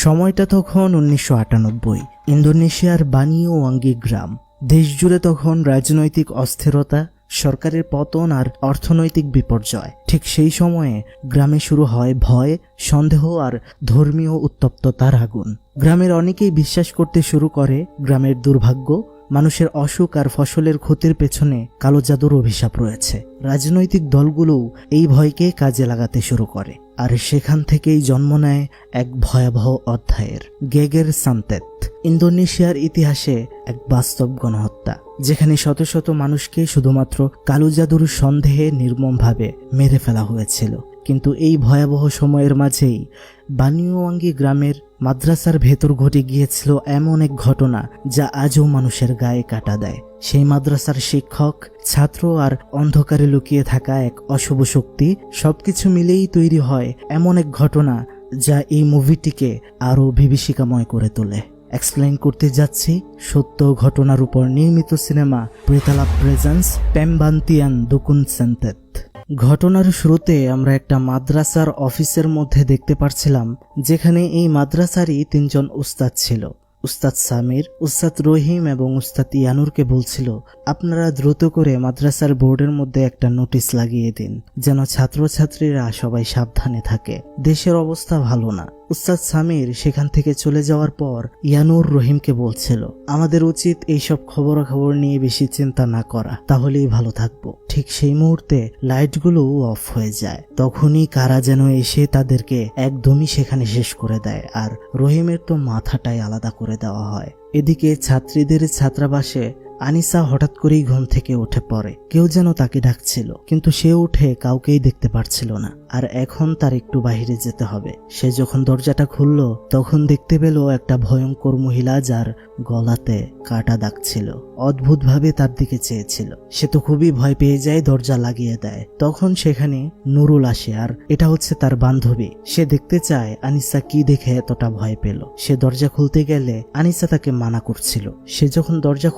সময়টা তখন 1998। ইন্দোনেশিয়ার বানিয়াওয়াঙ্গি গ্রাম। দেশ জুড়ে তখন রাজনৈতিক অস্থিরতা, সরকারের পতন আর অর্থনৈতিক বিপর্যয়। ঠিক সেই সময়ে গ্রামে শুরু হয় ভয়, সন্দেহ আর ধর্মীয় উত্তপ্ততার আগুন। গ্রামের অনেকেই বিশ্বাস করতে শুরু করে গ্রামের দুর্ভাগ্য, মানুষের অসুখ আর ফসলের ক্ষতির পেছনে কালো জাদুর অভিশাপ রয়েছে। রাজনৈতিক দলগুলোও এই ভয়কে কাজে লাগাতে শুরু করে, আর সেখান থেকেই জন্ম নেয় এক ভয়াবহ অধ্যায়ের, গেগের সান্তেত। ইন্দোনেশিয়ার ইতিহাসে এক বাস্তব গণহত্যা, যেখানে শত শত মানুষকে শুধুমাত্র কালো জাদুর সন্দেহে নির্মমভাবে মেরে ফেলা হয়েছিল। কিন্তু এই ভয়াবহ সময়ের মাঝেই বানিয়াওয়াঙ্গি গ্রামের মাদ্রাসার ভেতর ঘটে গিয়েছিল এমন এক ঘটনা যা আজও মানুষের গায়ে কাটা দেয়। সেই মাদ্রাসার শিক্ষক, ছাত্র আর অন্ধকারে লুকিয়ে থাকা এক অশুভ শক্তি, সবকিছু মিলেই তৈরি হয় এমন এক ঘটনা যা এই মুভিটিকে আরও বিভীষিকাময় করে তোলে। এক্সপ্লেইন করতে যাচ্ছি সত্য ঘটনার উপর নির্মিত সিনেমা প্রেতালাপ প্রেজেন্স পেমবান্তিয়ান দুকুন সান্তেত। ঘটনার শুরুতে আমরা একটা মাদ্রাসার অফিসের মধ্যে দেখতে পারছিলাম, যেখানে এই মাদ্রাসারই তিনজন উস্তাদ ছিল। উস্তাদ সামির, উস্তাদ রহিম এবং উস্তাদ ইয়ানুরকে বলছিল, আপনারা দ্রুত করে মাদ্রাসার বোর্ডের মধ্যে একটা নোটিশ লাগিয়ে দিন, যেন ছাত্রছাত্রীরা সবাই সাবধানে থাকে। দেশের অবস্থা ভালো না। উস্তাদ সামির সেখান থেকে চলে যাওয়ার পর ইয়ানুর রহিমকে বলছিল, আমাদের উচিত এইসব খবরাখবর নিয়ে বেশি চিন্তা না করা, তাহলেই ভালো থাকবো। ঠিক সেই মুহূর্তে লাইটগুলো অফ হয়ে যায়। তখনই কারা যেন এসে তাদেরকে একদমই সেখানে শেষ করে দেয়, আর রহিমের তো মাথাটাই আলাদা করে দেওয়া হয়। এদিকে ছাত্রীদের ছাত্রাবাসে আনিসা হঠাৎ করেই ঘুম থেকে উঠে পড়ে। কেউ যেন তাকে ডাকছিল, কিন্তু সে উঠে কাউকেই দেখতে পারছিল না। আর এখন তার একটু বাইরে যেতে হবে। সে যখন দরজাটা খুলল, তখন দেখতে পেল একটা ভয়ঙ্কর মহিলা, যার গলাতে কাটা দাগ ছিল। অদ্ভুতভাবে তার দিকে চেয়েছিল। সে তো খুবই ভয় পেয়ে যায়, দরজা লাগিয়ে দেয়। তখন সেখানে নুরুল আসে, আর এটা হচ্ছে তার বান্ধবী। সে দেখতে চায় আনিসা কি দেখে এতটা ভয় পেল। সে দরজা খুলতে গেলে আনিসা তাকে মানা করছিল। সে যখন দরজা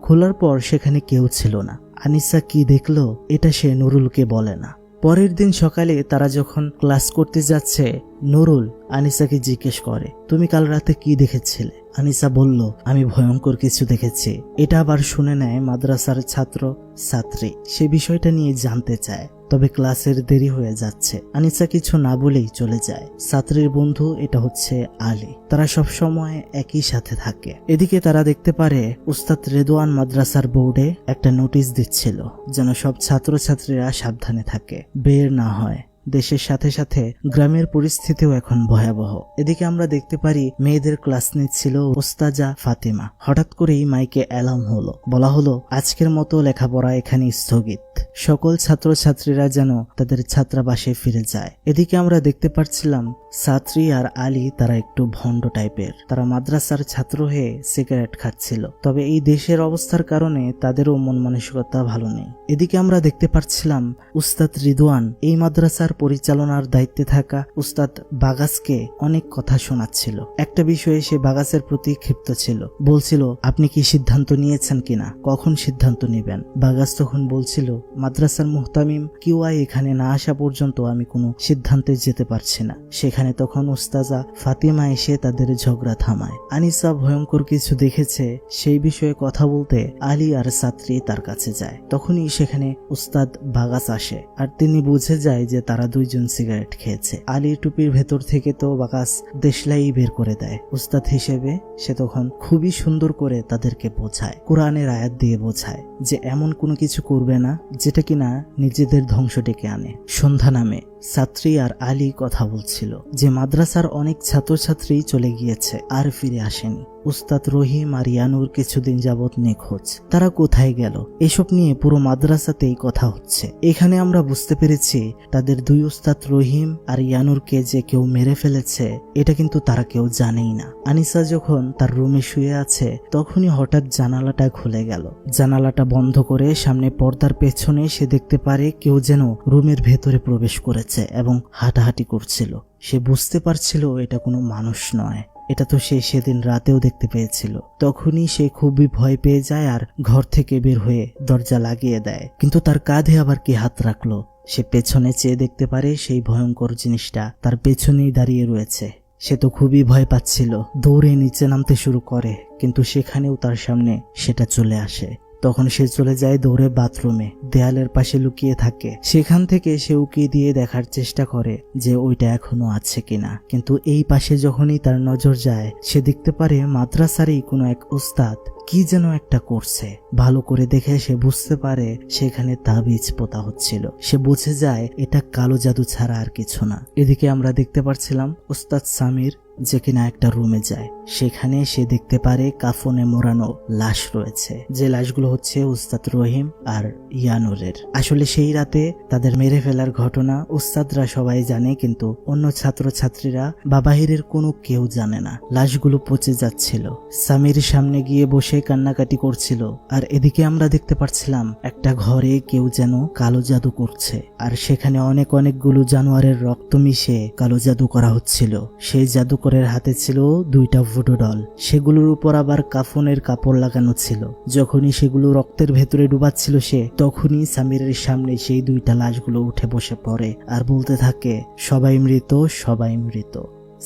খোলার পর সেখানে কেউ ছিল না। আনিসা কি দেখলো এটা সে নুরুলকে বলে না। পরের দিন সকালে তারা যখন ক্লাস করতে যাচ্ছে, নুরুল আনিসাকে জিজ্ঞেস করে, তুমি কাল রাতে কি দেখেছিলে? আনিসা বলল, আমি ভয়ঙ্কর কিছু দেখেছি। এটা আবার শুনে নেয় মাদ্রাসার ছাত্র ছাত্রী। সে বিষয়টা নিয়ে জানতে চায়, তবে ক্লাসের দেরি হয়ে যাচ্ছে। আনিসা কিছু না বলেই চলে যায়। ছাত্রীর বন্ধু এটা হচ্ছে আলী। তারা সব সময় একই সাথে থাকে। এদিকে তারা দেখতে পারে উস্তাদ রেদওয়ান মাদ্রাসার বোর্ডে একটা নোটিশ দিচ্ছিল, যেন সব ছাত্রছাত্রীরা সাবধানে থাকে, বের না হয়। দেশের সাথে সাথে গ্রামের পরিস্থিতিও এখন ভয়াবহ। এদিকে আমরা দেখতে পারি মেয়েদের ক্লাস নিচ্ছিল ওস্তাজা ফাতিমা। হঠাৎ করেই মাইকে অ্যালার্ম হলো, বলা হলো আজকের মতো লেখাপড়া এখানে স্থগিত। সকল ছাত্রছাত্রীরা যেন তাদের ছাত্রাবাসে ফিরে যায়। এদিকে আমরা দেখতে পাচ্ছিলাম ছাত্রী আর আলী তারা একটু ভণ্ড টাইপের। তারা মাদ্রাসার ছাত্র হয়ে সিগারেট খাচ্ছিল, তবে এই দেশের অবস্থার কারণে তাদেরও মন মানসিকতা ভালো নেই। এদিকে আমরা দেখতে পাচ্ছিলাম উস্তাদ রিদওয়ান এই মাদ্রাসার পরিচালনার দায়িত্বে থাকা উস্তাদ বাগাসকে অনেক কথা শোনাচ্ছিল। একটা বিষয়ে সে বাগাসের প্রতি ক্ষিপ্ত ছিল, বলছিল, আপনি কি সিদ্ধান্ত নিয়েছেন কিনা, কখন সিদ্ধান্ত নেবেন? বাগাস তখন বলছিল, মাদ্রাসার মুহতামিম কিউআই এখানে না আসা পর্যন্ত আমি কোনো সিদ্ধান্তে যেতে পারছি না। সেখানে তখন উস্তাজা ফাতিমা এসে তাদের ঝগড়া থামায়। আনিসা ভয়ঙ্কর কিছু দেখেছে, সেই বিষয়ে কথা বলতে আলী আর ছাত্রী তার কাছে যায়। তখনই সেখানে উস্তাদ বাগাস আসে, আর তিনি বুঝে যায় যে তারা দুইজন সিগারেট খেয়েছে। আলীর টুপির ভেতর থেকে তো বাগাস দেশলাই বের করে দেয়। উস্তাদ হিসেবে সে তখন খুবই সুন্দর করে তাদেরকে বোঝায়, কোরআনের আয়াত দিয়ে বোঝায় যে এমন কোনো কিছু করবে না যেটা কিনা নিজেদের ধ্বংস ডেকে আনে। সন্ধ্যা নামে ছাত্রী আর আলী কথা বলছিল যে মাদ্রাসার অনেক ছাত্রছাত্রী চলে গিয়েছে, আর ফিরে আসেনি। উস্তাদ রহিম আর ইয়ানুর কিছুদিন যাবৎ নিখোঁজ। তারা কোথায় গেল, এসব নিয়ে পুরো মাদ্রাসাতেই কথা হচ্ছে। এখানে আমরা বুঝতে পেরেছি তাদের দুই উস্তাদ রহিম আর ইয়ানুরকে যে কেউ মেরে ফেলেছে, এটা কিন্তু তারা কেউ জানেই না। আনিসা যখন তার রুমে শুয়ে আছে, তখনই হঠাৎ জানালাটা খুলে গেল। জানালাটা বন্ধ করে সামনে পর্দার পেছনে সে দেখতে পারে কেউ যেন রুমের ভেতরে প্রবেশ করেছে এবং হাঁটাহাঁটি করছিল। সে বুঝতে পারছিল এটা কোনো মানুষ নয়, এটা তো সে সেদিন রাতেও দেখতে পেয়েছিল। তখনই সে খুবই ভয় পেয়ে যায় আর ঘর থেকে বের হয়ে দরজা লাগিয়ে দেয়। কিন্তু তার কাঁধে আবার কি হাত রাখলো? সে পেছনে চেয়ে দেখতে পারে সেই ভয়ঙ্কর জিনিসটা তার পেছনেই দাঁড়িয়ে রয়েছে। সে তো খুবই ভয় পাচ্ছিল, দৌড়ে নিচে নামতে শুরু করে, কিন্তু সেখানেও তার সামনে সেটা চলে আসে। তখন সে চলে যায় দৌড়ে বাথরুমে, দেয়ালের পাশে লুকিয়ে থাকে। সেখান থেকে সে উকি দিয়ে দেখার চেষ্টা করে যে ওইটা এখনো আছে কিনা, কিন্তু এই পাশে যখনই তার নজর যায় সে দেখতে পারে মাদ্রাসারই কোনো এক উস্তাদ কি যেন একটা করছে। ভালো করে দেখে সে বুঝতে পারে সেখানে তাবিজ পোতা হচ্ছিল। সে বুঝে যায় এটা কালো জাদু ছাড়া আর কিছু না। এদিকে আমরা দেখতে পাচ্ছিলাম উস্তাদ সামির যে কিনা একটা রুমে যায়, সেখানে সে দেখতে পারে কাফনে মোড়ানো লাশ রয়েছে। যে লাশগুলো হচ্ছে উস্তাদ রহিম আর ইয়ানুরের। আসলে সেই রাতে তাদের মেরে ফেলার ঘটনা উস্তাদরা সবাই জানে, কিন্তু অন্য ছাত্রছাত্রীরা বা বাহিরের কোনো কেউ জানে না। লাশগুলো পচে যাচ্ছিল, সামির সামনে গিয়ে বসে কান্নাকাটি করছিল। আর এদিকে আমরা দেখতে পাচ্ছিলাম একটা ঘরে কেউ যেন কালো জাদু করছে, আর সেখানে অনেকগুলো জানোয়ারের রক্ত মিশে কালো জাদু করা হচ্ছিল। সেই জাদুকরের হাতে ছিল 2টা ভুডু ডল, সেগুলোর উপর আবার কাফনের কাপড় লাগানো ছিল। যখনই সেগুলো রক্তের ভেতরে ডুবাচ্ছিল সে, তখনই সামিরের সামনে সেই 2টা লাশগুলো উঠে বসে পড়ে আর বলতে থাকে সবাই মৃত, সবাই মৃত।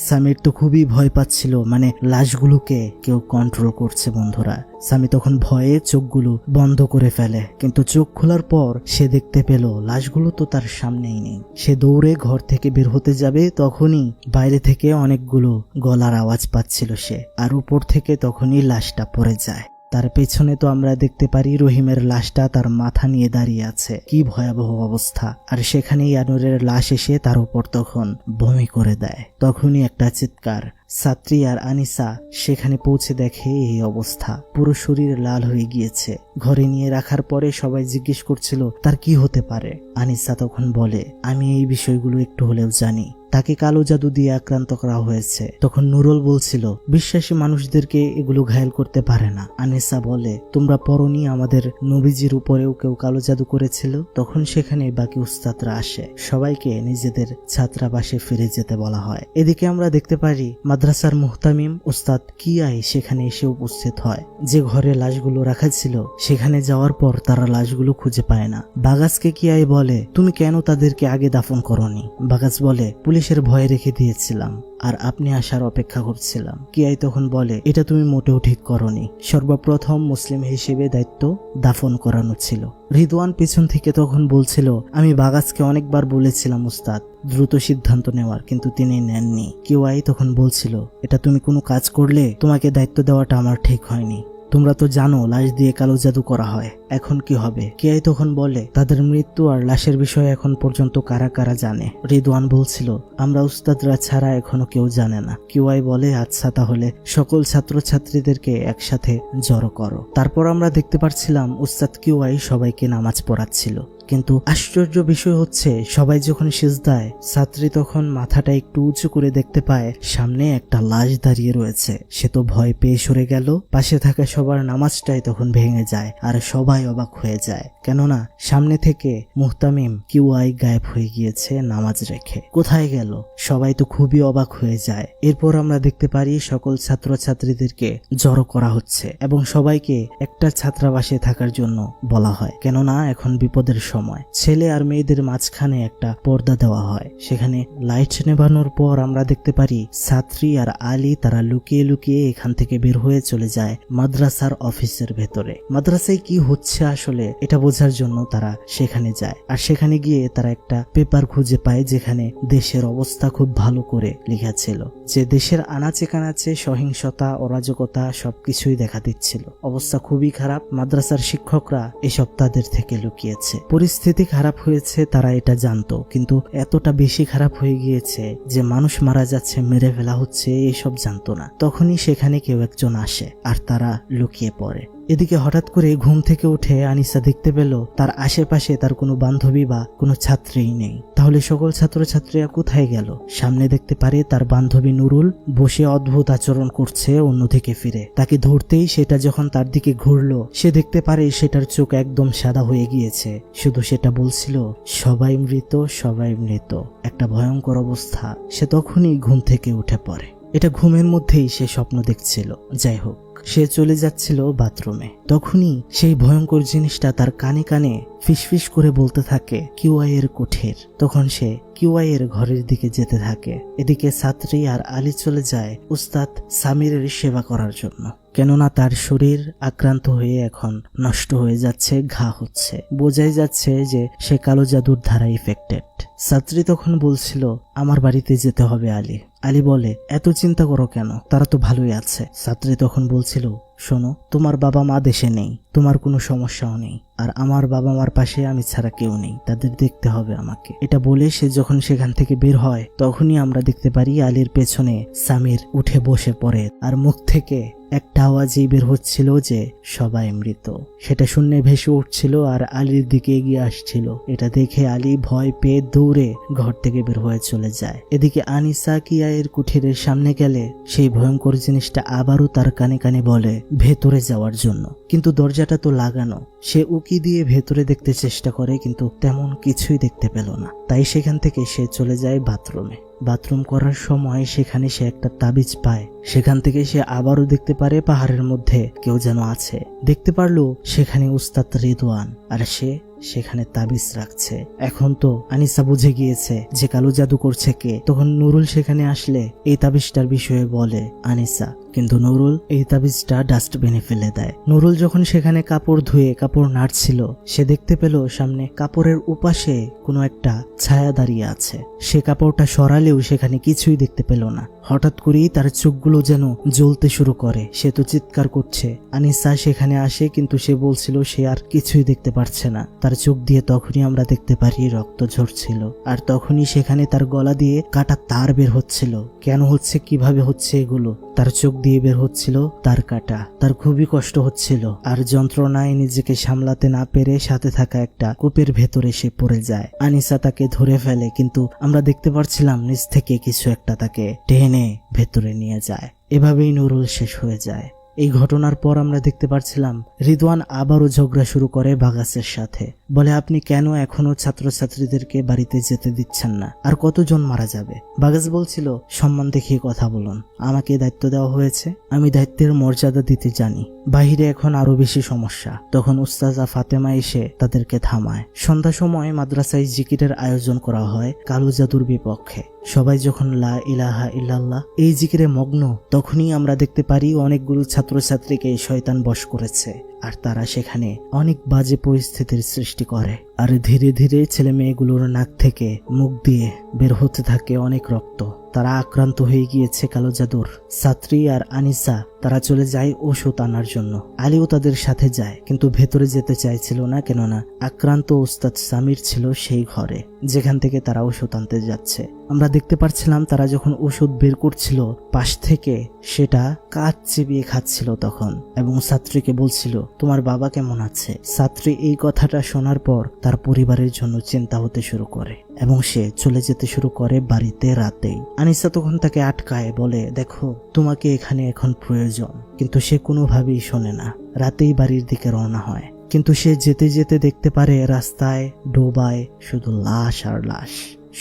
সামির তো খুবই ভয় পাচ্ছিল, মানে লাশগুলোকে কেউ কন্ট্রোল করছে বন্ধুরা। সামি তখন ভয়ে চোখগুলো বন্ধ করে ফেলে, কিন্তু চোখ খোলার পর সে দেখতে পেল লাশগুলো তো তার সামনেই নেই। সে দৌড়ে ঘর থেকে বের হতে যাবে, তখনই বাইরে থেকে অনেকগুলো গলার আওয়াজ পাচ্ছিল সে, আর উপর থেকে তখনই লাশটা পড়ে যায়। তার পেছনে তো আমরা দেখতে পারি রহিমের লাশটা তার মাথা নিয়ে দাঁড়িয়ে আছে। কি ভয়াবহ অবস্থা! আর সেখানেই ইয়ানুরের লাশ এসে তার উপর তখন বমি করে দেয়। তখনই একটা চিৎকার। ছাত্রী আর আনিসা সেখানে পৌঁছে দেখে এই অবস্থা, পুরো শরীর লাল হয়ে গিয়েছে। ঘরে নিয়ে রাখার পরে সবাই জিজ্ঞেস করছিল তার কি হতে পারে। আনিসা তখন বলে আমি এই বিষয়গুলো একটু হলেও জানি, তাকে কালো জাদু দিয়ে আক্রান্ত করা হয়েছে। তখন নুরুল বলছিল বিশ্বাসী মানুষদেরকে এগুলো ঘায়েল করতে পারে না। আনিসা বলে তোমরা পরনি আমাদের নবীজির উপরেও কেউ কালো জাদু করেছিল। তখন সেখানে বাকি উস্তাদরা আসে, সবাইকে নিজেদের ছাত্রাবাসে ফিরে যেতে বলা হয়। এদিকে আমরা দেখতে পারি মাদ্রাসার মুহতামিম উস্তাদ কিয়াই সেখানে এসে উপস্থিত হয়। যে ঘরে লাশগুলো রাখা ছিল সেখানে যাওয়ার পর তারা লাশগুলো খুঁজে পায় না। বাগাসকে কিয়াই বলে তুমি কেন তাদেরকে আগে দাফন করনি? বাগাস বলে পুলিশের ভয়ে রেখে দিয়েছিলাম, আর আপনি আসার অপেক্ষা করছিলাম। কিয়াই তখন বলে এটা তুমি মোটেও ঠিক করনি, সর্বপ্রথম মুসলিম হিসেবে দায়িত্ব দাফন করানো ছিল। রিদওয়ান পিছন থেকে তখন বলছিল আমি বাগাসকে অনেকবার বলেছিলাম উস্তাদ দ্রুত সিদ্ধান্ত নেওয়ার, কিন্তু তিনি নেননি। কিয়াই তখন বলছিল এটা তুমি কোনো কাজ করলে তোমাকে দায়িত্ব দেওয়াটা আমার ঠিক হয়নি। তোমরা তো জানো লাশ দিয়ে কালো জাদু করা হয়, এখন কি হবে? কিয়াই তখন বলে তাদের মৃত্যু আর লাশের বিষয়ে এখন পর্যন্ত কারা কারা জানে? রিদওয়ান বলছিল আমরা উস্তাদরা ছাড়া এখনো কেউ জানে না। কিয়াই বলে আচ্ছা তাহলে সকল ছাত্রছাত্রীদেরকে একসাথে জড়ো করো। তারপর আমরা দেখতে পাচ্ছিলাম উস্তাদ কিয়াই সবাইকে নামাজ পড়াচ্ছিল, কিন্তু আশ্চর্য বিষয় হচ্ছে সবাই যখন সিজদায়, ছাত্রী তখন মাথাটা একটু উঁচু করে দেখতে পায় সামনে একটা লাশ দাঁড়িয়ে রয়েছে। সে তো ভয় পেয়ে সরে গেল। পাশে থাকা সবার নামাজটাই তখন ভেঙে যায়, আর সবাই অবাক হয়ে যায়, কেননা সামনে থেকে মুহতামিম কিয়াই গায়েব হয়ে গিয়েছে নামাজ রেখে। কোথায় গেল? সবাই তো খুবই অবাক হয়ে যায়। এরপর আমরা দেখতে পারি সকল ছাত্রছাত্রীদেরকে জড়ো করা হচ্ছে এবং সবাইকে একটা ছাত্রাবাসে থাকার জন্য বলা হয়, কেননা এখন বিপদের সময়। ছেলে আর মেয়েদের মাঝখানে একটা পর্দা দেওয়া হয়। সেখানে লাইট নেভানোর পর আমরা দেখতে পারি ছাত্রী আর আলী তারা লুকিয়ে লুকিয়ে এখান থেকে বের হয়ে চলে যায় মাদ্রাসার অফিসের ভেতরে। মাদ্রাসায় কি হচ্ছে আসলে এটা বোঝার জন্য তারা সেখানে যায়, আর সেখানে গিয়ে তারা একটা পেপার খুঁজে পায় যেখানে দেশের অবস্থা খুব ভালো করে লেখা ছিল, যে দেশের আনাচে কানাচে সহিংসতা অরাজকতা সবকিছুই দেখা দিচ্ছিল। অবস্থা খুবই খারাপ। মাদ্রাসার শিক্ষকরা এসব তাদের থেকে লুকিয়েছে। পরিস্থিতি খারাপ হয়েছে তারা এটা জানতো, কিন্তু এতটা বেশি খারাপ হয়ে গিয়েছে যে মানুষ মারা যাচ্ছে, মেরে ফেলা হচ্ছে, এসব জানতো না। তখনই সেখানে কেউ একজন আসে আর তারা লুকিয়ে পড়ে। এদিকে হঠাৎ করে ঘুম থেকে উঠে আনিসা দেখতে পেল তার আশেপাশে তার কোনো বান্ধবী বা কোনো ছাত্রীই নেই। তাহলে সকল ছাত্রছাত্রীরা কোথায় গেল? সামনে দেখতে পারে তার বান্ধবী নুরুল বসে অদ্ভুত আচরণ করছে অন্যদিকে ফিরে। তাকে ধরতেই সেটা যখন তার দিকে ঘুরলো, সে দেখতে পারে সেটার চোখ একদম সাদা হয়ে গিয়েছে। শুধু সেটা বলছিল সবাই মৃত, সবাই মৃত। একটা ভয়ঙ্কর অবস্থা। সে তখনই ঘুম থেকে উঠে পড়ে। এটা ঘুমের মধ্যেই সে স্বপ্ন দেখছিল। যাই হোক, সে চলে যাচ্ছিল বাথরুমে। তখনই সেই ভয়ঙ্কর জিনিসটা তার কানে কানে ফিসফিস করে বলতে থাকে কিউআই এর কুঠির। তখন সে কিউআই এর ঘরের দিকে যেতে থাকে। এদিকে ছাত্রী আর আলী চলে যায় উস্তাদ সামিরের সেবা করার জন্য, কেননা তার শরীর আক্রান্ত হয়ে এখন নষ্ট হয়ে যাচ্ছে, ঘা হচ্ছে, বোঝাই যাচ্ছে যে সে কালো জাদুর দ্বারা ইফেক্টেড। ছাত্রী তখন বলছিল আমার বাড়িতে যেতে হবে আলী। আলী বলে এত চিন্তা করো কেন, তারা তো ভালোই আছে। ছাত্রী তখন বলছিল শোনো, তোমার বাবা মা দেশে নেই, তোমার কোনো সমস্যাও নেই, আর আমার বাবা মার পাশে আমি ছাড়া কেউ নেই, তাদের দেখতে হবে আমাকে। এটা বলে সে যখন সেখান থেকে বের হয় তখনই আমরা দেখতে পারি আলীর পেছনে সামির উঠে বসে পড়ে, আর মুখ থেকে একটা আওয়াজই বের হচ্ছিল যে সবাই মৃত। সেটা শুনে ভেসে উঠছিল আর আলীর দিকে এগিয়ে আসছিল। এটা দেখে আলী ভয় পেয়ে দৌড়ে ঘর থেকে বের হয়ে চলে যায়। এদিকে আনিসা কিয়ায়ের কুঠিরের সামনে গেলে সেই ভয়ঙ্কর জিনিসটা আবারও তার কানে কানে বলে ভেতরে যাওয়ার জন্য, কিন্তু দরজাটা তো লাগানো। সে উকি দিয়ে ভেতরে দেখতে চেষ্টা করে কিন্তু তেমন কিছুই দেখতে পেল না। তাই সেখান থেকে সে চলে যায় বাথরুমে। বাথরুম করার সময় সেখানে সে একটা তাবিজ পায়। সেখান থেকে সে আবারও দেখতে পারে পাহাড়ের মধ্যে কেউ যেন আছে। দেখতে পারলো সেখানে উস্তাদ রিদওয়ান, আর সে সেখানে তাবিজ রাখছে। এখন তো আনিসা বুঝে গিয়েছে যে কালো জাদু করছে কে। তখন নুরুল সেখানে আসলে এই তাবিজটার বিষয়ে বলে আনিসা, কিন্তু নুরুল এই তাবিজটা ডাস্টবিনে ফেলে দেয়। নুরুল যখন সেখানে কাপড় ধুয়ে কাপড় নাড়ছিল সে দেখতে পেল সামনে কাপড়ের উপাশে কোনো একটা ছায়া দাঁড়িয়ে আছে। সে কাপড়টা সরালেও সেখানে কিছুই দেখতে পেল না। হঠাৎ করেই তার চোখগুলো যেন জ্বলতে শুরু করে। সে তো চিৎকার করছে। আনিসা সেখানে আসে কিন্তু সে বলছিল সে আর কিছুই দেখতে পারছে না। তার চোখ দিয়ে তখনই আমরা দেখতে পারি রক্ত ঝরছিল, আর তখনই সেখানে তার গলা দিয়ে কাটা তার বের হচ্ছিল। কেন হচ্ছে, কিভাবে হচ্ছে এগুলো? তার চোখ দিয়ে বের হচ্ছিল তার কাটা। তার খুবই কষ্ট হচ্ছিল, আর যন্ত্রণায় নিজেকে সামলাতে না পেরে সাথে থাকা একটা কূপের ভেতরে সে পড়ে যায়। আনিসা তাকে ধরে ফেলে, কিন্তু আমরা দেখতে পাচ্ছিলাম নিচ থেকে কিছু একটা তাকে টেনে ভেতরে নিয়ে যায়। এভাবেই নুরুল শেষ হয়ে যায়। এই ঘটনার পর আমরা দেখতে পাচ্ছিলাম রিদওয়ান আবারও ঝগড়া শুরু করে বাগাসের সাথে। বলে আপনি কেন এখনো ছাত্রছাত্রীদেরকে বাড়িতে যেতে দিচ্ছেন না? আর কতজন মারা যাবে? বাগাস বলছিল সম্মান দেখিয়ে কথা বলুন, আমাকে দায়িত্ব দেওয়া হয়েছে, আমি দায়িত্বের মর্যাদা দিতে জানি। বাহিরে এখন আরো বেশি সমস্যা। তখন উস্তাজা ফাতেমা এসে তাদেরকে থামায়। সন্ধ্যা সময় মাদ্রাসায় জিকিরের আয়োজন করা হয় কালো জাদুর বিপক্ষে। সবাই যখন লা ইলাহা ইল্লাল্লাহ এই জিকিরে মগ্ন, তখনই আমরা দেখতে পারি অনেকগুলো ছাত্রছাত্রীকে শয়তান বশ করেছে, আর তারা সেখানে অনেক বাজে পরিস্থিতির সৃষ্টি করে। আর ধীরে ধীরে ছেলে মেয়েগুলোর নাক থেকে মুখ দিয়ে বের হতে থাকে অনেক রক্ত। তারা আক্রান্ত হয়ে গিয়েছে কালো জাদুর। ছাত্রী আর আনিসা তারা চলে যায় ওষুধ আনার জন্য। আলীও তাদের সাথে যায়, কিন্তু ভেতরে যেতে চাইছিল না, কেননা আক্রান্ত উস্তাদ সামির ছিল সেই ঘরে যেখান থেকে তারা ওষুধ আনতে যাচ্ছে। আমরা দেখতে পাচ্ছিলাম তারা যখন ওষুধ বের করছিল পাশ থেকে সেটা কাঠ চিবিয়ে খাচ্ছিল তখন, এবং ছাত্রীকে বলছিল তোমার বাবা কেমন আছে? ছাত্রী এই কথাটা শোনার পর তার পরিবারের জন্য চিন্তা হতে শুরু করে এবং সে চলে যেতে শুরু করে বাড়িতে রাতেই। আনিসা তখন তাকে আটকায়, বলে দেখো তোমাকে এখানে এখন প্রয়োজন, কিন্তু সে কোনোভাবেই শোনে না। রাতেই বাড়ির দিকে রওনা হয়, কিন্তু সে যেতে যেতে দেখতে পারে রাস্তায় ডোবায় শুধু লাশ আর লাশ।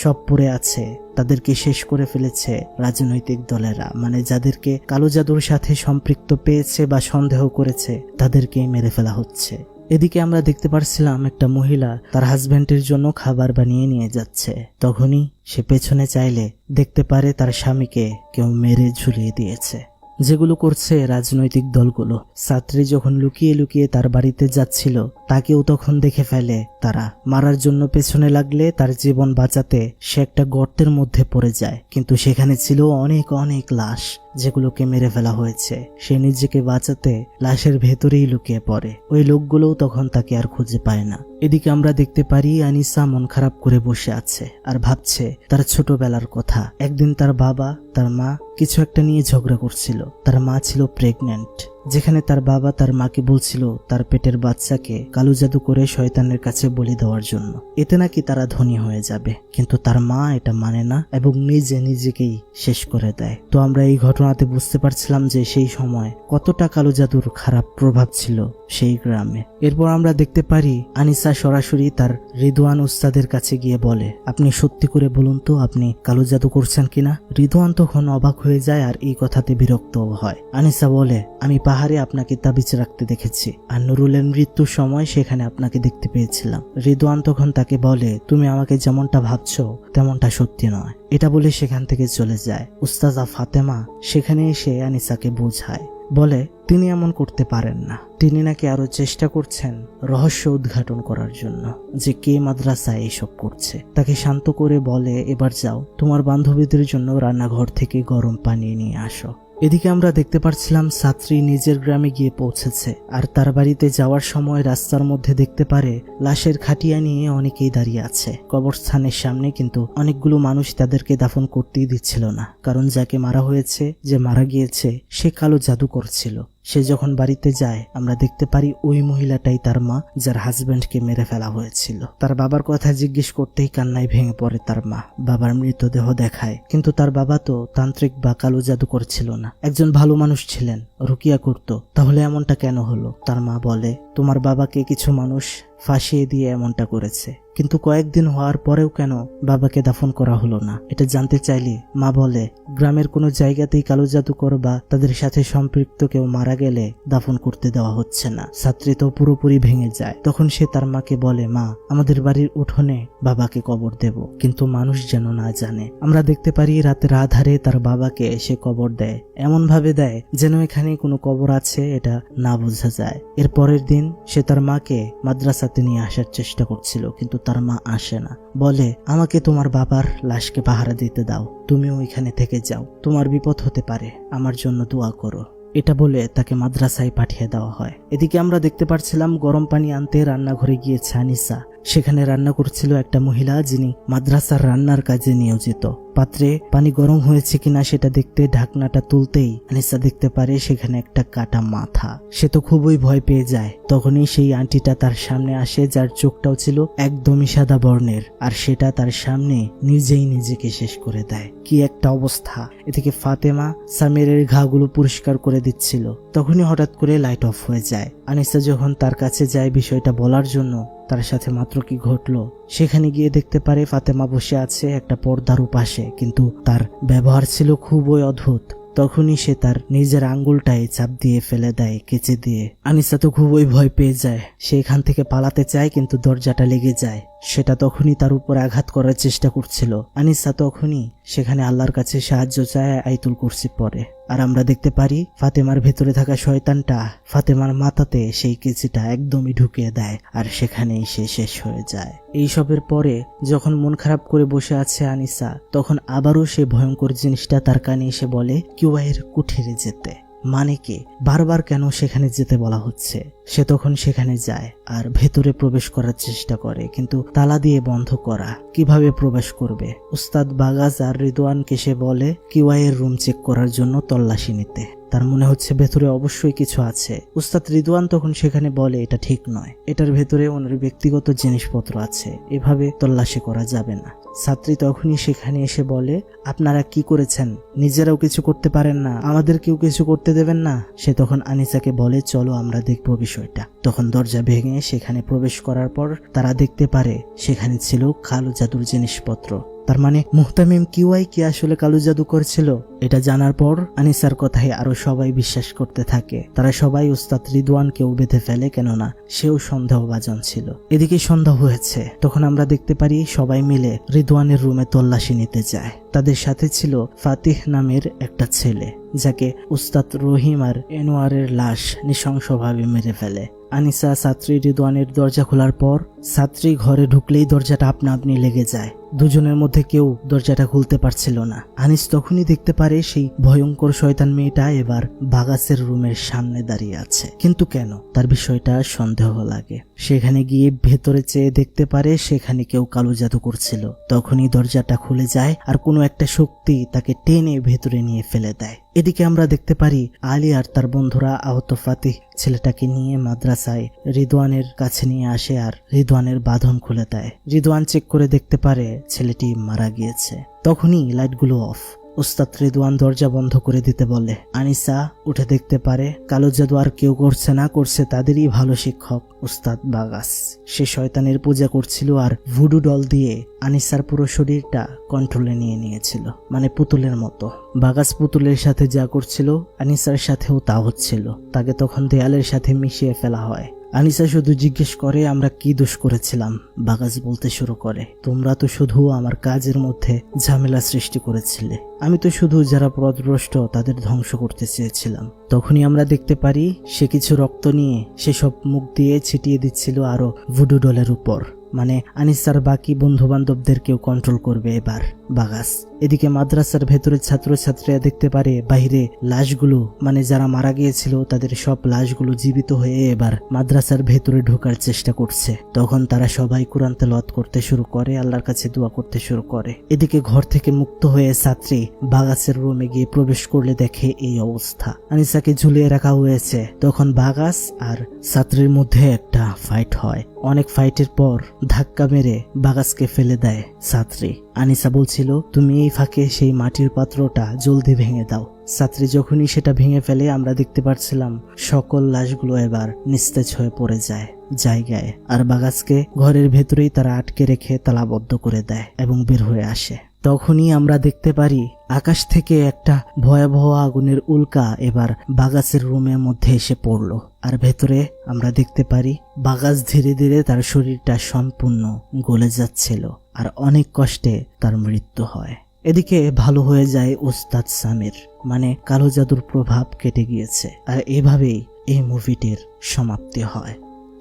সব পড়ে আছে, তাদেরকে শেষ করে ফেলেছে রাজনৈতিক দলেরা, মানে যাদেরকে কালো জাদুর সাথে সম্পৃক্ত পেয়েছে বা সন্দেহ করেছে তাদেরকেই মেরে ফেলা হচ্ছে। এদিকে আমরা দেখতে পারছিলাম একটা মহিলা তার হাজবেন্ডের জন্য খাবার বানিয়ে নিয়ে যাচ্ছে। তখনই সে পেছনে চাইলে দেখতে পারে তার স্বামীকে কেউ মেরে ঝুলিয়ে দিয়েছে, যেগুলো করছে রাজনৈতিক দলগুলো। ছাত্রী যখন লুকিয়ে লুকিয়ে তার বাড়িতে যাচ্ছিল তাকেও তখন দেখে ফেলে তারা। মারার জন্য পেছনে লাগলে তার জীবন বাঁচাতে সে একটা গর্তের মধ্যে পড়ে যায়, কিন্তু সেখানে ছিল অনেক অনেক লাশ যেগুলোকে মেরে ফেলা হয়েছে। সে নিজেকে বাঁচাতে লাশের ভেতরেই লুকিয়ে পড়ে। ওই লোকগুলোও তখন তাকে আর খুঁজে পায় না। এদিকে আমরা দেখতে পারি আনিসা মন খারাপ করে বসে আছে আর ভাবছে তার ছোটবেলার কথা। একদিন তার বাবা তার মা কিছু একটা নিয়ে ঝগড়া করছিল। তার মা ছিল প্রেগন্যান্ট, যেখানে তার বাবা তার মাকে বলছিল তার পেটের বাচ্চাকে কালো জাদু করে শয়তানের কাছে বলি দেওয়ার জন্য, এতে নাকি তারা ধনী হয়ে যাবে। কিন্তু তার মা এটা মানে না এবং নিজে নিজেকেই শেষ করে দেয়। তো আমরা এই ঘটনাতে বুঝতে পারছিলাম যে সেই সময় কতটা কালো জাদুর খারাপ প্রভাব ছিল সেই গ্রামে। এরপর আমরা দেখতে পারি আনিসা সরাসরি তার রিদওয়ান উস্তাদের কাছে গিয়ে বলে আপনি সত্যি করে বলুন তো আপনি কালো জাদু করছেন কিনা। রিদওয়ান তখন অবাক হয়ে যায় আর এই কথাতে বিরক্ত হয়। আনিসা বলে আমি পাহাড়ে আপনাকে তাবিজ রাখতে দেখেছি, আর নুরুলের মৃত্যুর সময় সেখানে আপনাকে দেখতে পেয়েছিলাম। রিদওয়ান তখন তাকে বলে, তুমি আমাকে যেমনটা ভাবছো তেমনটা সত্যি নয়। এটা বলে সেখান থেকে চলে যায়। উস্তাজা ফাতেমা সেখানে এসে আনিসাকে বোঝায়, বলে তিনি এমন করতে পারেন না। তিনি নাকি আরো চেষ্টা করছেন রহস্য উদ্ঘাটন করার জন্য, যে কে মাদ্রাসায় এইসব করছে। তাকে শান্ত করে বলে, এবার যাও, তোমার বান্ধবীদের জন্য রান্নাঘর থেকে গরম পানি নিয়ে আসো। এদিকে আমরা দেখতে পাচ্ছিলাম ছাত্রী নিজের গ্রামে গিয়ে পৌঁছেছে, আর তার বাড়িতে যাওয়ার সময় রাস্তার মধ্যে দেখতে পারে লাশের খাটিয়া নিয়ে অনেকেই দাঁড়িয়ে আছে কবরস্থানের সামনে, কিন্তু অনেকগুলো মানুষ তাদেরকে দাফন করতেই দিচ্ছিল না, কারণ যাকে মারা হয়েছে, যে মারা গিয়েছে, সে কালো জাদু করছিল। সে যখন বাড়িতে যায় আমরা দেখতে পারি ওই মহিলাটাই তার মা, যার হাজবেন্ডকে মেরে ফেলা হয়েছিল। তার বাবার কথা জিজ্ঞেস করতেই কান্নায় ভেঙে পড়ে তার মা। বাবার মৃতদেহ দেখায়, কিন্তু তার বাবা তো তান্ত্রিক বা কালো জাদু করছিল না, একজন ভালো মানুষ ছিলেন, রুকিয়া করত। তাহলে এমনটা কেন হলো? তার মা বলে, তোমার বাবাকে কিছু মানুষ ফাঁসিয়ে দিয়ে এমনটা করেছে, কিন্তু কয়েকদিন হওয়ার পরেও কেন বাবাকে দাফন করা হলো না? এটা জানতে চাইলে মা বলে, গ্রামের কোনো জায়গাতেই কালো জাদুকর বা তাদের সাথে সম্পৃক্ত কেউ মারা গেলে দাফন করতে দেওয়া হচ্ছে না। ছাত্রী তো পুরোপুরি ভেঙে যায়। তখন সে তার মাকে বলে, মা, আমাদের বাড়ির উঠোনে বাবাকে কবর দেব, কিন্তু মানুষ যেন না জানে। আমরা দেখতে পারি রাতের আধারে তার বাবাকে সে কবর দেয়, এমন ভাবে দেয় যেন এখানে কোনো কবর আছে এটা না বোঝা যায়। এর পরের দিন সে তার মাকে মাদ্রাসাতে নিয়ে আসার চেষ্টা করছিল, কিন্তু তার মা আসে না। বলে, আমাকে তোমার বাবার লাশকে পাহারা দিতে দাও, তুমিও এখানে থেকে যাও, তোমার বিপদ হতে পারে, আমার জন্য দোয়া করো। এটা বলে তাকে মাদ্রাসায় পাঠিয়ে দেওয়া হয়। এদিকে আমরা দেখতে পাচ্ছিলাম গরম পানি আনতে রান্নাঘরে গিয়েছে আনিসা। সেখানে রান্না করছিল একটা মহিলা, যিনি মাদ্রাসার রান্নার কাজে নিয়োজিত। পাত্রে পানি গরম হয়েছে কিনা সেটা দেখতে ঢাকনাটা তুলতেই আনিসা দেখতে পারে সেখানে একটা কাটা মাথা। সে তো খুবই ভয় পেয়ে যায়। তখনই সেই আন্টিটা তার সামনে আসে, যার চোখটাও ছিল একদমই সাদা বর্ণের, আর সেটা তার সামনে নিজেই নিজেকে শেষ করে দেয়। কি একটা অবস্থা! এদিকে ফাতেমা সামিরের ঘাগুলো পরিষ্কার করে দিচ্ছিল, তখনই হঠাৎ করে লাইট অফ হয়ে যায়। আনিসা যখন তার কাছে যায় বিষয়টা বলার জন্য, তার সাথে মাত্র কি ঘটলো, সেখানে গিয়ে দেখতে পারে ফাতেমা বসে আছে একটা পর্দার উপাসে, কিন্তু তার ব্যবহার ছিল খুবই অদ্ভুত। তখনই সে তার নিজের আঙ্গুলটায় চাপ দিয়ে ফেলে দেয় কেচে দিয়ে। আনিসা তো খুবই ভয় পেয়ে যায়। সে এখান থেকে পালাতে চায়, কিন্তু দরজাটা লেগে যায়। সেটা তখনই তার উপর আঘাত করার চেষ্টা করছিল। আনিসা তখনই সেখানে আল্লাহর কাছে সাহায্য চায়, আয়াতুল কুরসি পড়ে। আর আমরা দেখতে পারি ফাতেমার ভেতরে থাকা শয়তানটা ফাতেমার মাথাতে সেই কেচিটা একদমই ঢুকিয়ে দেয়, আর সেখানেই সে শেষ হয়ে যায়। এইসবের পরে যখন মন খারাপ করে বসে আছে আনিসা, তখন আবারও সে ভয়ঙ্কর জিনিসটা তার কানে এসে বলে, কিউয়াইয়ের কুঠিরে যেতে। মানে কি, বারবার কেন সেখানে যেতে বলা হচ্ছে? সে তখন সেখানে যায় আর ভেতরে প্রবেশ করার চেষ্টা করে, কিন্তু তালা দিয়ে বন্ধ করা। কিভাবে প্রবেশ করবে? উস্তাদ বাগাজ আর রিদওয়ানকে সে বলে কিউয়াইয়ের রুম চেক করার জন্য তল্লাশি নিতে। তার মনে হচ্ছে ভেতরে অবশ্যই কিছু আছে। উস্তাদ রিদওয়ান তখন সেখানে বলে, এটা ঠিক নয়, এটার ভেতরে ওনার ব্যক্তিগত জিনিসপত্র আছে, এভাবে তল্লাশি করা যাবে না। ছাত্রী তখনই সেখানে এসে বলে, আপনারা কি করেছেন? নিজেরাও কিছু করতে পারেন না, আমাদের কেউ কিছু করতে দেবেন না? সে তখন আনিসাকে বলে, চলো আমরা দেখবো বিষয়টা। তখন দরজা ভেঙে সেখানে প্রবেশ করার পর তারা দেখতে পারে সেখানে ছিল কালো জাদুর জিনিসপত্র। তার মানে মুহতামিম কিউয়াই কি আসলে কালো জাদু করছিল? এটা জানার পর আনিসার কথায় আরো সবাই বিশ্বাস করতে থাকে। তারা সবাই উস্তাদ রিদওয়ানকেও বেঁধে ফেলে, কেননা সেও সন্দেহভাজন ছিল। এদিকে সন্ধ্যা হয়েছে। তখন আমরা দেখতে পারি সবাই মিলে রিদওয়ানের রুমে তল্লাশি নিতে যায়। তাদের সাথে ছিল ফাতিহ নামের একটা ছেলে, যাকে উস্তাদ রহিম আর এনোয়ারের লাশ নৃশংসভাবে মেরে ফেলে। আনিসা ছাত্রী রিদওয়ানের দরজা খোলার পর ছাত্রী ঘরে ঢুকলেই দরজাটা আপনা আপনি লেগে যায়। দুজনের মধ্যে কেউ দরজাটা খুলতে পারছিল না। আনিস তখনই দেখতে পারে সেই ভয়ঙ্কর শয়তান মেয়েটা এবার বাগাসের রুমের সামনে দাঁড়িয়ে আছে। কিন্তু কেন? তার বিষয়টা সন্দেহ লাগে। সেখানে গিয়ে ভেতরে চেয়ে দেখতে পারে সেখানে কেউ কালো জাদু করছিল। তখনই দরজাটা খুলে যায় আর কোনো একটা শক্তি তাকে টেনে ভেতরে নিয়ে ফেলে দেয়। এদিকে আমরা দেখতে পারি আলী আর তার বন্ধুরা আহত ফাতিহ ছেলেটাকে নিয়ে মাদ্রাসায় রিদওয়ানের কাছে নিয়ে আসে আর রিদওয়ানের বাঁধন খুলে দেয়। রিদওয়ান চেক করে দেখতে পারে ছেলেটি মারা গিয়েছে। তখনই লাইটগুলো অফ। উস্তাদ রিদওয়ান দরজা বন্ধ করে দিতে বলে। আনিসা উঠে দেখতে পারে কালো জাদু আর কেউ করছে না, করছে তাদেরই ভালো শিক্ষক উস্তাদ বাগাস। সে শয়তানের পূজা করছিল আর ভুডু ডল দিয়ে আনিসার পুরো শরীরটা কন্ট্রোলে নিয়ে নিয়েছিল, মানে পুতুলের মতো। বাগাস পুতুলের সাথে যা করছিল আনিসার সাথেও তা হচ্ছিল। তাকে তখন দেয়ালের সাথে মিশিয়ে ফেলা হয়। আনিসা শুধু জিজ্ঞেস করে আমরা কি দোষ করেছিলাম। বাগাস বলতে শুরু করে তোমরা তো শুধু আমার কাজের মধ্যে ঝামেলা সৃষ্টি করেছিলে, আমি তো শুধু যারা পথভ্রষ্ট তাদের ধ্বংস করতে চেয়েছিলাম। তখনই আমরা দেখতে পারি সে কিছু রক্ত নিয়ে সেসব মুখ দিয়ে ছিটিয়ে দিচ্ছিল আরো ভুডু ডলের উপর, মানে আনিসার বাকি বন্ধু বান্ধবদেরকেও কন্ট্রোল করবে এবার বাগাস। এদিকে মাদ্রাসার ভেতরে ছাত্রছাত্রীরা দেখতে পারে বাইরে লাশগুলো, মানে যারা মারা গিয়েছিল তাদের সব লাশগুলো জীবিত হয়ে এবার মাদ্রাসার ভেতরে ঢোকার চেষ্টা করছে। তখন তারা সবাই কুরআন তেলাওয়াত করতে শুরু করে, আল্লাহর কাছে দোয়া করতে শুরু করে। এদিকে ঘর থেকে মুক্ত হয়ে ছাত্রী বাগাসের রুমে গিয়ে প্রবেশ করলে দেখে এই অবস্থা, আনিসাকে ঝুলিয়ে রাখা হয়েছে। তখন বাগাস আর ছাত্রীর মধ্যে একটা ফাইট হয়। অনেক ফাইটের পর ধাক্কা মেরে বাগাসকে ফেলে দেয় ছাত্রী। আনিসা বলছিল তুমি এই ফাঁকে সেই মাটির পাত্রটা জলদি ভেঙে দাও। ছাত্রী যখনই সেটা ভেঙে ফেলে আমরা দেখতে পাচ্ছিলাম সকল লাশগুলো এবার নিস্তেজ হয়ে পড়ে যায় জায়গায়, আর বাগাসকে ঘরের ভেতরেই তারা আটকে রেখে তালাবদ্ধ করে দেয় এবং বের হয়ে আসে। তখনই আমরা দেখতে পারি আকাশ থেকে একটা ভয়াবহ আগুনের উল্কা এবার বাগাসের রুমের মধ্যে এসে পড়ল, আর ভেতরে আমরা দেখতে পারি বাগাস ধীরে ধীরে তার শরীরটা সম্পূর্ণ গলে যাচ্ছিল, আর অনেক কষ্টে তার মৃত্যু হয়। এদিকে ভালো হয়ে যায় উস্তাদ সামির, মানে কালো জাদুর প্রভাব কেটে গিয়েছে। আর এভাবেই এই মুভিটির সমাপ্তি হয়।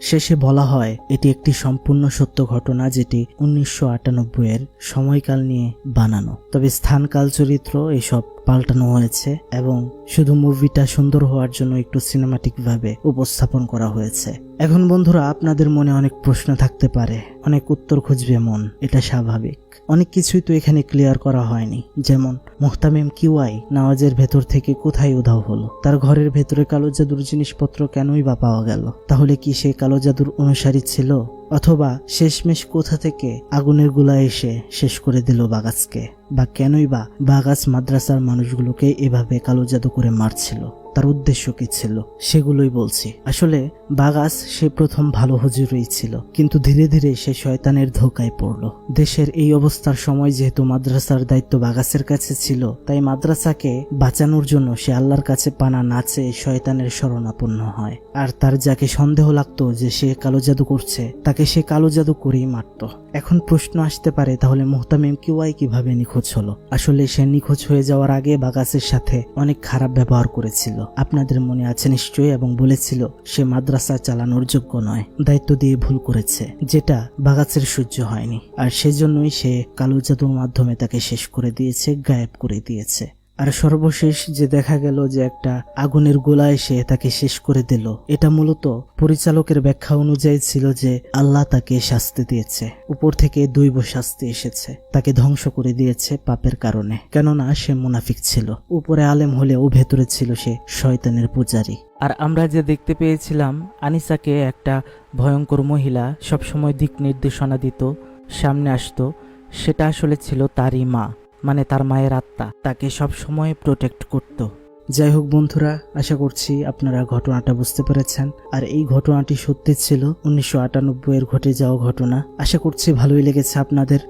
শেষে বলা হয় এটি একটি সম্পূর্ণ সত্য ঘটনা, যেটি 1998 এর সময়কাল নিয়ে বানানো, তবে স্থানকাল চরিত্র এসব পাল্টানো হয়েছে এবং শুধু মুভিটা সুন্দর হওয়ার জন্য একটু সিনেমাটিক ভাবে উপস্থাপন করা হয়েছে। এখন বন্ধুরা আপনাদের মনে অনেক প্রশ্ন থাকতে পারে, অনেক উত্তর খুঁজবে মন, এটা স্বাভাবিক। অনেক কিছুই তো এখানে ক্লিয়ার করা হয়নি, যেমন মুহতামিম কিওয়াই নামাজের ভেতর থেকে কোথায় উধাও হলো, তার ঘরের ভেতরে কালো জাদুর জিনিসপত্র কেনই বা পাওয়া গেল, তাহলে কি সে কালো জাদুর অনুসারী ছিল, অথবা শেষমেশ কোথা থেকে আগুনের গোলা এসে শেষ করে দিল বাগাসকে, বা কেনই বা বাগাস মাদ্রাসার মানুষগুলোকে এভাবে কালো জাদু করে মারছিল, তার উদ্দেশ্য কি ছিল, সেগুলোই বলছি। আসলে বাগাস সে প্রথম ভালো হুজুরই ছিল, কিন্তু ধীরে ধীরে সে শয়তানের ধোকায় পড়ল। দেশের এই অবস্থার সময় যেহেতু মাদ্রাসার দায়িত্ব বাগাসের কাছে ছিল, তাই মাদ্রাসাকে বাঁচানোর জন্য সে আল্লাহর কাছে পানা না চেয়ে শয়তানের শরণাপন্ন হয়। আর তার যাকে সন্দেহ লাগতো যে সে কালো জাদু করছে, তাকে সে কালো জাদু করেই মারত। এখন প্রশ্ন আসতে পারে তাহলে মুহতামিম কিওয়াই কিভাবে নিখোঁজ হলো? আসলে সে নিখোঁজ হয়ে যাওয়ার আগে বাগাসের সাথে অনেক খারাপ ব্যবহার করেছিল, আপনাদের মনে আছে নিশ্চয়ই, এবং বলেছিল সে মাদ্রাসা চালানোর যোগ্য নয়, দায়িত্ব দিয়ে ভুল করেছে, যেটা বাগাসের সহ্য হয়নি। আর সেজন্যই সে কালো জাদুর মাধ্যমে তাকে শেষ করে দিয়েছে, গায়েব করে দিয়েছে। আর সর্বশেষ যে দেখা গেল যে একটা আগুনের গোলা এসে তাকে শেষ করে দিল, এটা মূলত পরিচালকের ব্যাখ্যা অনুযায়ী ছিল যে আল্লাহ তাকে শাস্তি দিয়েছে, উপর থেকে দৈব শাস্তি এসেছে, তাকে ধ্বংস করে দিয়েছে পাপের কারণে, কেননা সে মুনাফিক ছিল। উপরে আলেম হলেও ভেতরে ছিল সে শয়তানের পূজারী। আর আমরা যে দেখতে পেয়েছিলাম আনিসাকে একটা ভয়ঙ্কর মহিলা সবসময় দিক নির্দেশনা দিত, সামনে আসতো, সেটা আসলে ছিল তারই মা, মানে তার মায়ের আত্মা তাকে সব সময় প্রোটেক্ট করত। যাই হোক বন্ধুরা, আশা করছি আপনারা ঘটনাটা বুঝতে পেরেছেন। আর এই ঘটনাটি সত্যি ছিল 1998 এর ঘটে যাওয়া ঘটনা। আশা করছি ভালোই লেগেছে আপনাদের।